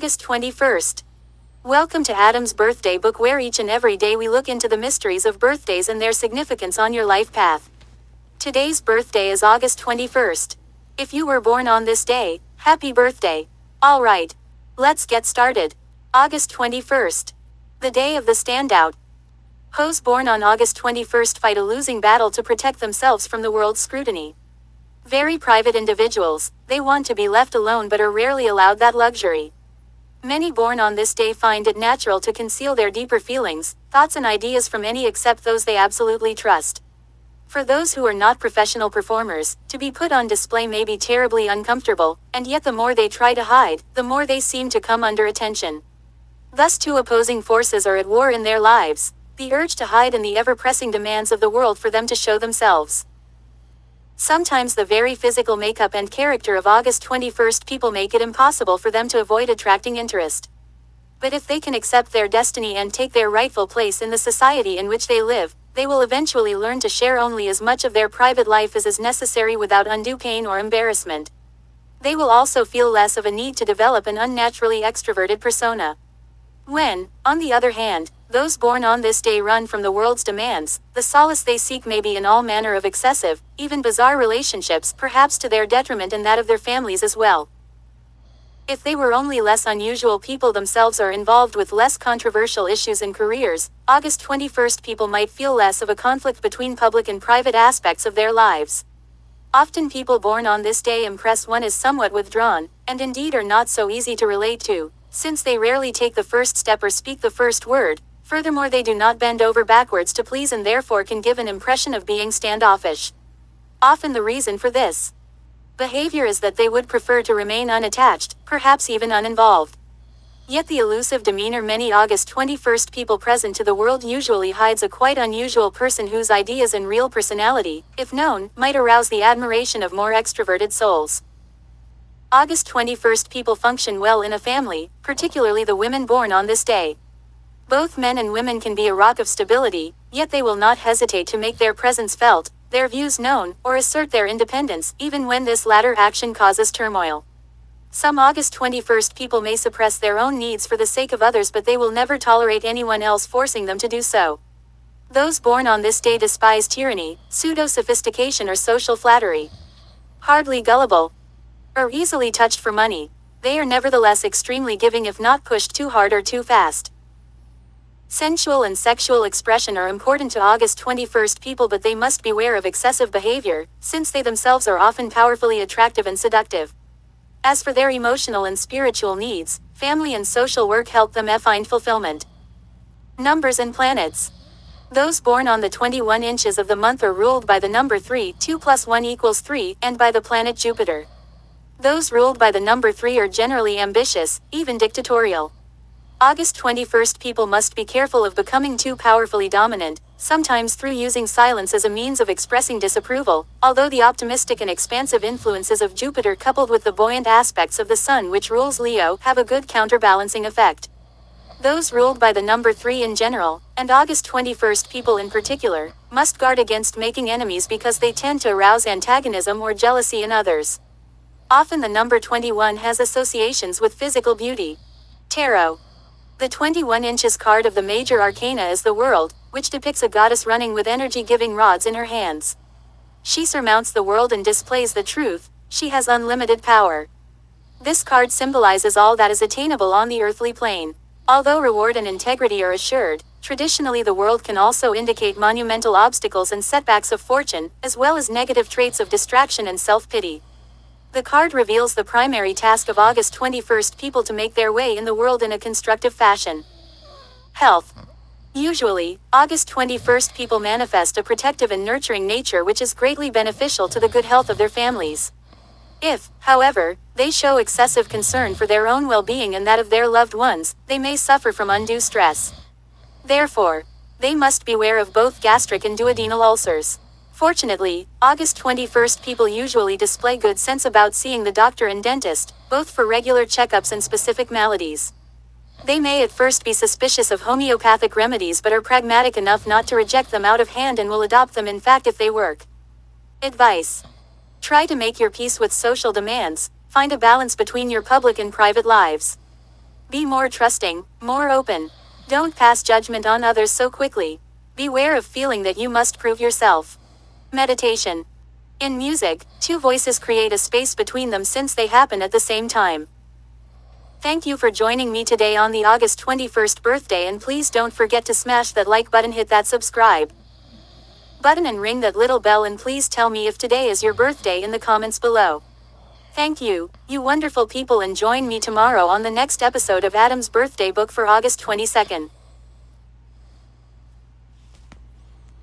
August 21st. Welcome to Adam's Birthday Book, where each and every day we look into the mysteries of birthdays and their significance on your life path. Today's birthday is August 21st. If you were born on this day, happy birthday. Alright. Let's get started. August 21st. The day of the standout. Those born on August 21st fight a losing battle to protect themselves from the world's scrutiny. Very private individuals, they want to be left alone but are rarely allowed that luxury. Many born on this day find it natural to conceal their deeper feelings, thoughts and ideas from any except those they absolutely trust. For those who are not professional performers, to be put on display may be terribly uncomfortable, and yet the more they try to hide, the more they seem to come under attention. Thus two opposing forces are at war in their lives, the urge to hide and the ever-pressing demands of the world for them to show themselves. Sometimes the very physical makeup and character of August 21st people make it impossible for them to avoid attracting interest. But if they can accept their destiny and take their rightful place in the society in which they live, they will eventually learn to share only as much of their private life as is necessary without undue pain or embarrassment. They will also feel less of a need to develop an unnaturally extroverted persona. When, on the other hand, those born on this day run from the world's demands, the solace they seek may be in all manner of excessive, even bizarre relationships, perhaps to their detriment and that of their families as well. If they were only less unusual people themselves or involved with less controversial issues and careers, August 21st people might feel less of a conflict between public and private aspects of their lives. Often people born on this day impress one as somewhat withdrawn, and indeed are not so easy to relate to, since they rarely take the first step or speak the first word. Furthermore, they do not bend over backwards to please and therefore can give an impression of being standoffish. Often the reason for this behavior is that they would prefer to remain unattached, perhaps even uninvolved. Yet the elusive demeanor many August 21st people present to the world usually hides a quite unusual person whose ideas and real personality, if known, might arouse the admiration of more extroverted souls. August 21st people function well in a family, particularly the women born on this day. Both men and women can be a rock of stability, yet they will not hesitate to make their presence felt, their views known, or assert their independence, even when this latter action causes turmoil. Some August 21st people may suppress their own needs for the sake of others, but they will never tolerate anyone else forcing them to do so. Those born on this day despise tyranny, pseudo-sophistication or social flattery. Hardly gullible, or easily touched for money, they are nevertheless extremely giving if not pushed too hard or too fast. Sensual and sexual expression are important to August 21st people, but they must beware of excessive behavior, since they themselves are often powerfully attractive and seductive. As for their emotional and spiritual needs, family and social work help them find fulfillment. Numbers and planets. Those born on the 21 inches of the month are ruled by the number 3, 2 plus 1 equals 3, and by the planet Jupiter. Those ruled by the number 3 are generally ambitious, even dictatorial. August 21st people must be careful of becoming too powerfully dominant, sometimes through using silence as a means of expressing disapproval, although the optimistic and expansive influences of Jupiter coupled with the buoyant aspects of the Sun which rules Leo have a good counterbalancing effect. Those ruled by the number 3 in general, and August 21st people in particular, must guard against making enemies because they tend to arouse antagonism or jealousy in others. Often the number 21 has associations with physical beauty. Tarot. The 21 inches card of the major arcana is the World, which depicts a goddess running with energy-giving rods in her hands. She surmounts the world and displays the truth. She has unlimited power. This card symbolizes all that is attainable on the earthly plane. Although reward and integrity are assured, traditionally the world can also indicate monumental obstacles and setbacks of fortune, as well as negative traits of distraction and self-pity. The card reveals the primary task of August 21st people to make their way in the world in a constructive fashion. Health. Usually, August 21st people manifest a protective and nurturing nature which is greatly beneficial to the good health of their families. If, however, they show excessive concern for their own well-being and that of their loved ones, they may suffer from undue stress. Therefore, they must beware of both gastric and duodenal ulcers. Fortunately, August 21st people usually display good sense about seeing the doctor and dentist, both for regular checkups and specific maladies. They may at first be suspicious of homeopathic remedies but are pragmatic enough not to reject them out of hand and will adopt them in fact if they work. Advice. Try to make your peace with social demands, find a balance between your public and private lives. Be more trusting, more open. Don't pass judgment on others so quickly. Beware of feeling that you must prove yourself. Meditation. In music, two voices create a space between them since they happen at the same time. Thank you for joining me today on the August 21st birthday, and please don't forget to smash that like button, hit that subscribe button and ring that little bell, and please tell me if today is your birthday in the comments below. Thank you, you wonderful people, and join me tomorrow on the next episode of Adam's Birthday Book for August 22nd.